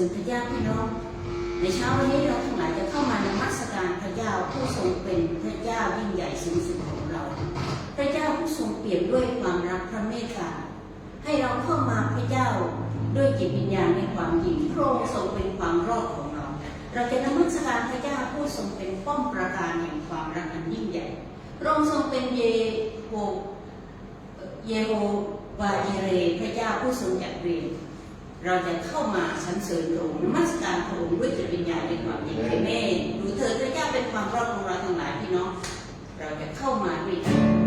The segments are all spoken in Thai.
ริญพระเจ้าพี่น้องในเช้าวันนี้เราทั้งหลายจะเข้ามานมัสการพระเจ้าผู้ทรงเป็นพระเจ้ายิ่งใหญ่สูงสุดของเราพระเจ้าผู้ทรงเปี่ยมด้วยความรักพระเมตตาให้เราเข้ามาพระเจ้าด้วยจิตวิญญาณในความยิ่งพระองค์ทรงเป็นความรอดของเราเราจะนมัสการพระเจ้าผู้ทรงเป็นป้อมปราการแห่งความรักอันยิ่งใหญ่พระองค์ทรงเป็นเยโฮวายิเรพระเจ้าผู้ทรงจัดเวรเราจะเข้ามาสรรเสริญพระองค์นมัสการพระองค์ด้วยจิตวิญญาณในความยิ่งใหญ่แม่ดูเถิดพระเจ้าเป็นความรอดของเราทั้งหลายพี่น้องเราจะเข้ามาด้วยกัน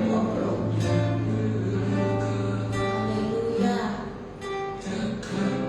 ของพระองค์ฮาเลลูยาฮาเลลูยาพ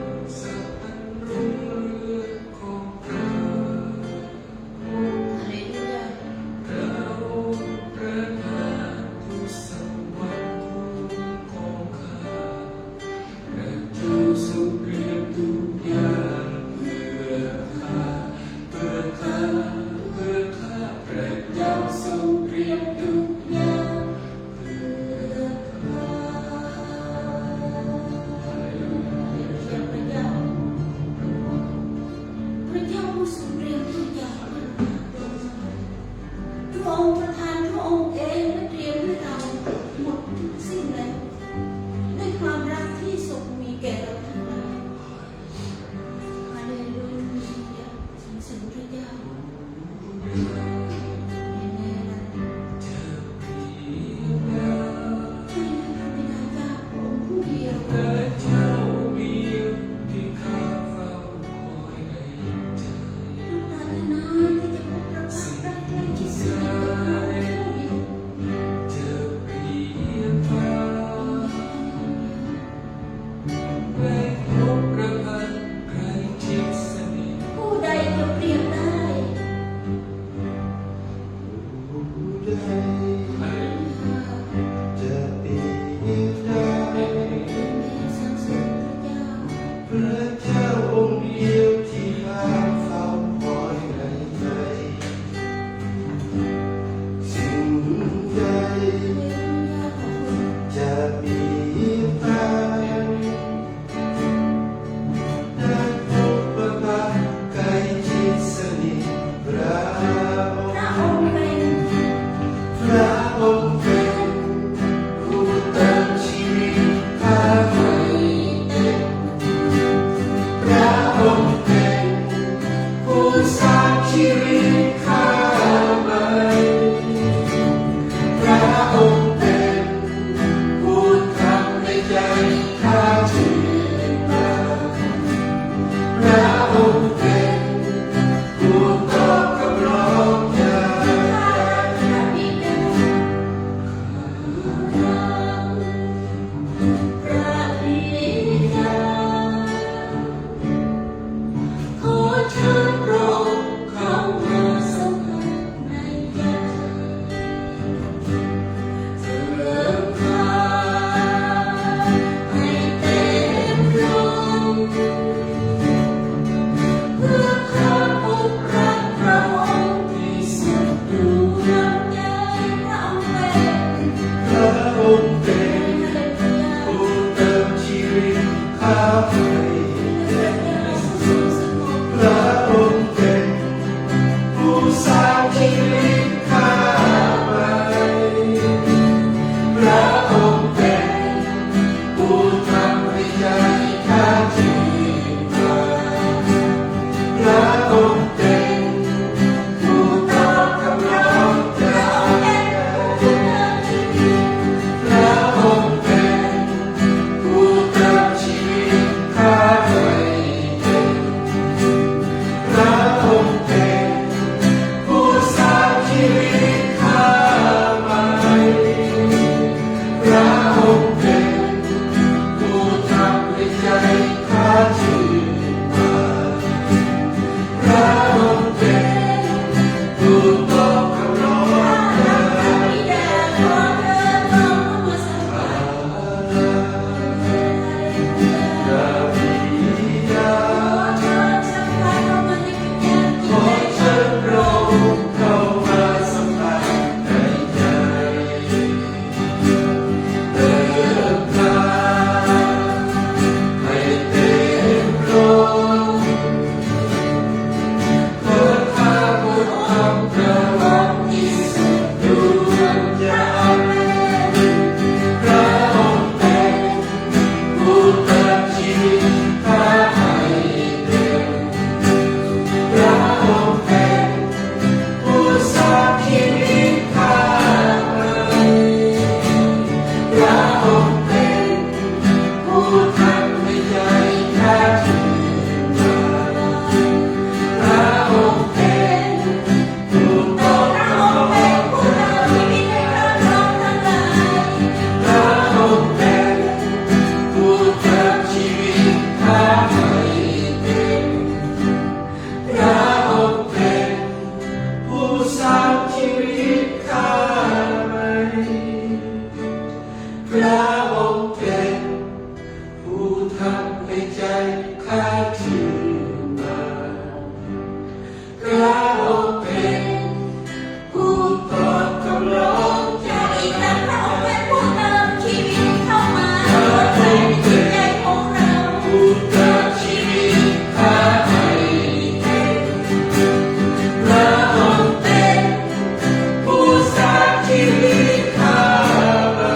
พระองค์เป็นผู้ทำให้ใจข้าชื่นบานพระองค์เป็นผู้ตอบคำร้องใจ อีกครั้งพระองค์เป็นผู้เติมชีวิตเข้ามาหัวใจในจิตใจของเรา ผู้เติมชีวิตข้าให้เต็มพระองค์เป็นผู้สร้างชีวิตข้าใหม่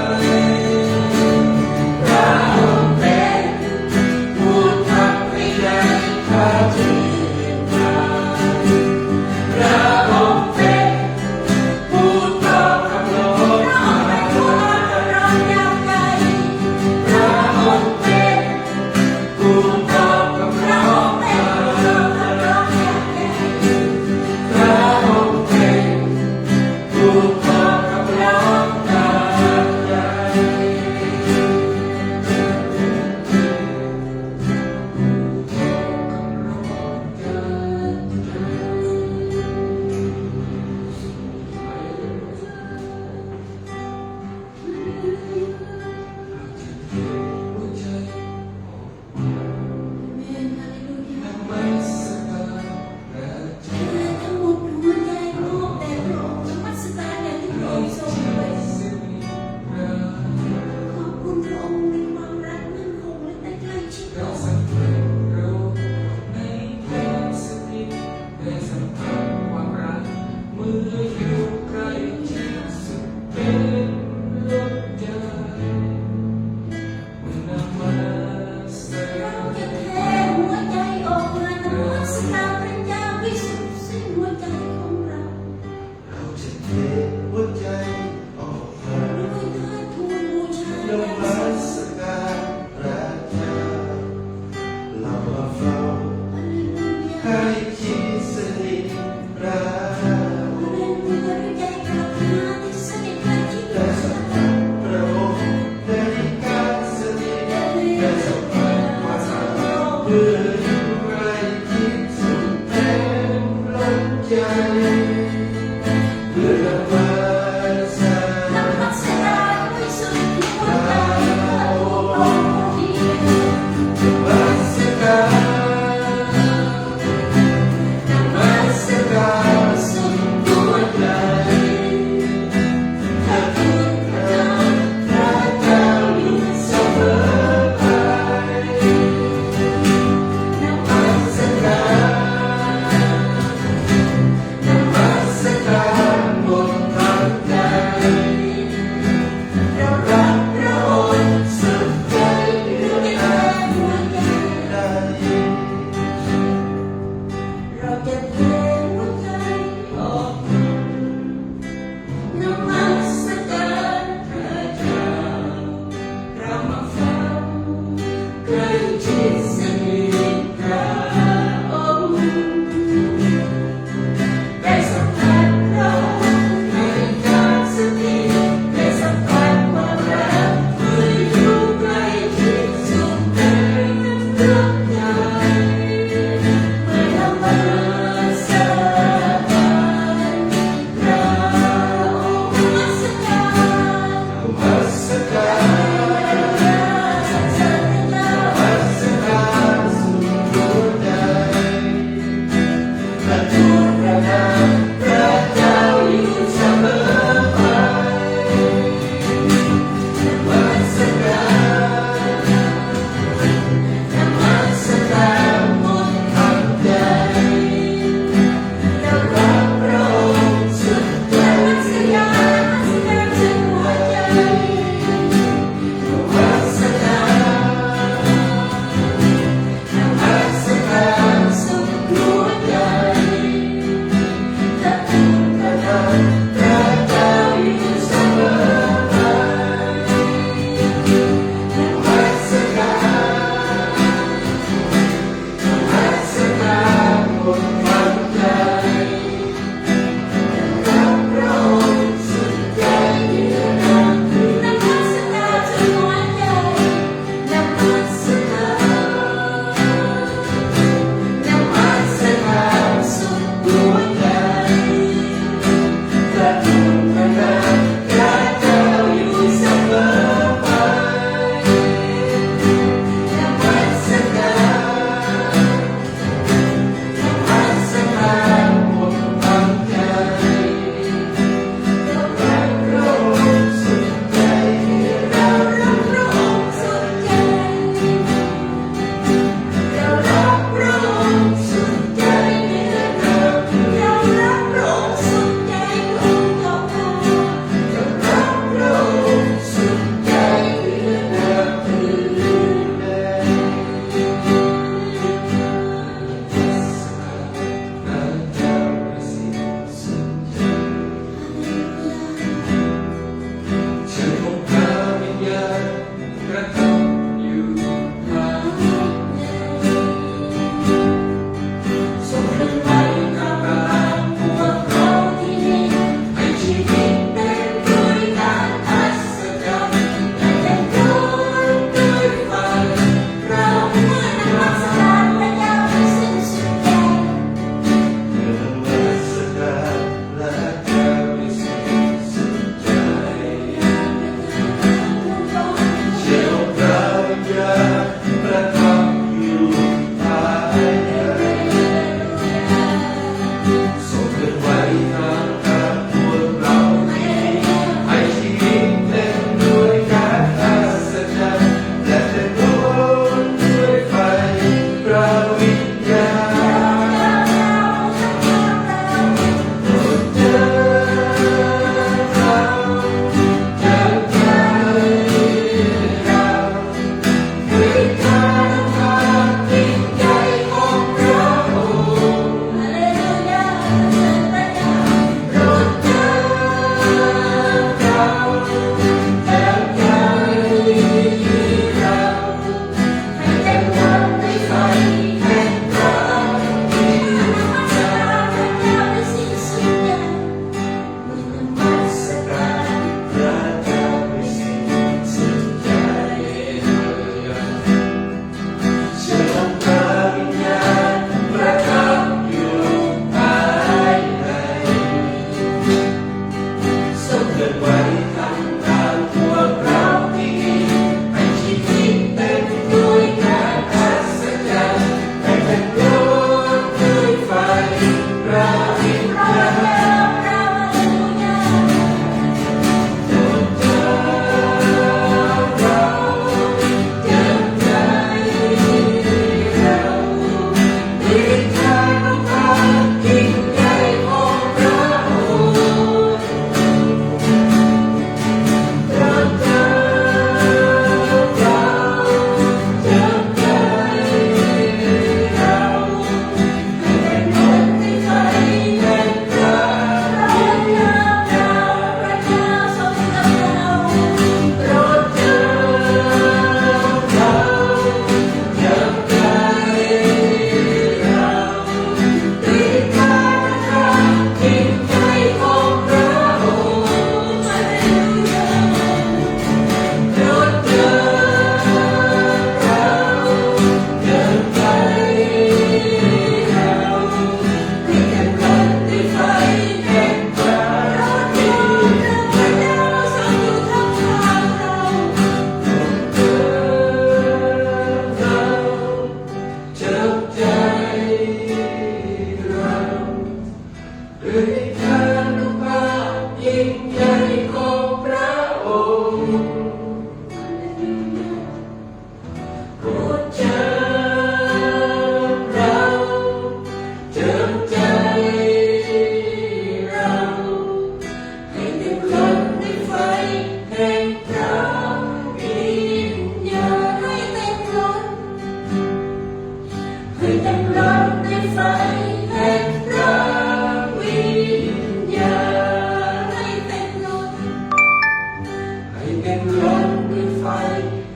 กันร้อนด้วยไฟ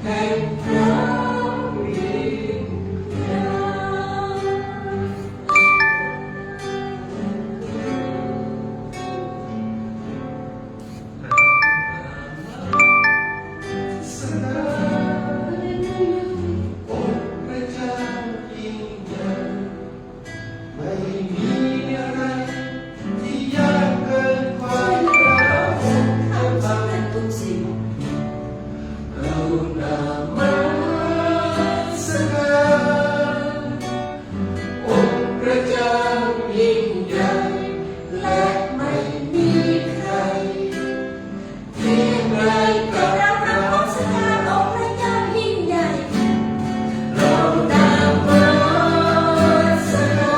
แห่งพระวิญญาณสนาองค์พระเจ้ายิ่งใหญ่ไม่มีอะไรที่ยากเกินความรักของพระบาท ทุกสิ่ง เรานมัสการองค์พระเจ้ายิ่งใหญ่และไม่มีใครเทียมได้กับ เราน เรา มัสการองค์พระเจ้ายิ่งใหญ่ เรานมัสกา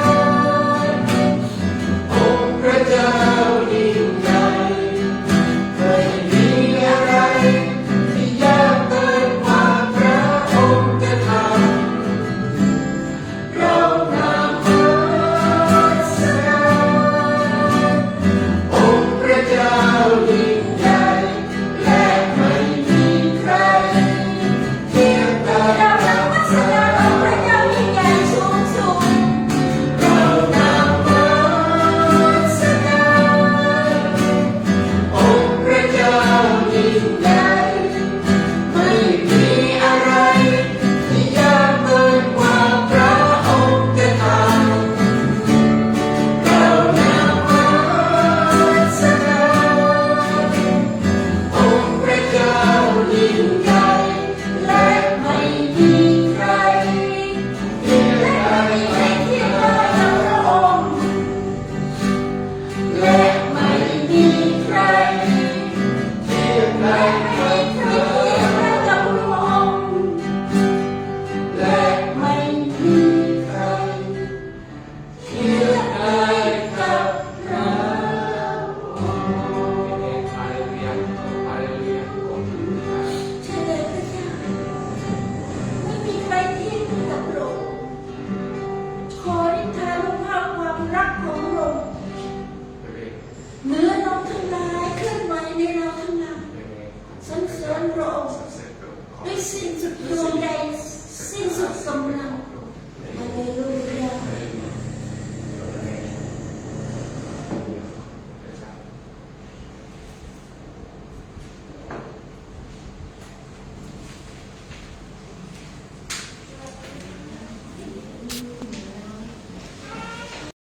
รองค์พระเจ้ายิ่งใหญ่ไม่มีอะไรที่ยากเกินกว่าพระองค์จะทำเรานมัสการองค์พระเจ้ายิ่งใหญ่และไม่มีใครเทียบได้ เราน กับ มัส เรา การองค์พระเจ้ายิ่งใหญ่สูงสุด เรานมัสการองค์พระเจ้ายิ่งใหญ่ไม่มีอะไรที่ยากเกินกว่าพระองค์จะทำเรานมัสการองค์พระเจ้ายิ่งใหญ่และไม่มีใครเทียบได้ และไม่มีใครเทียบได้กับพระองค์ และไม่มีใครเทียบได้ และไม่ กับ มีใครเทียบได้กับพระองค์ และไม่มีใครเทียบได้กับเรา ใช่เลยพระเจ้าไม่มีใครเทียบได้กับพระองค์ขออธิษฐานว่าภาพความรักของพระองค์เหนือเราทั้งหลายเคลื่อนไหวในเราทั้งหลายสรรเสริญพระองค์ด้วยสิ้นสุดดวงใจสิ้นสุดกำลัง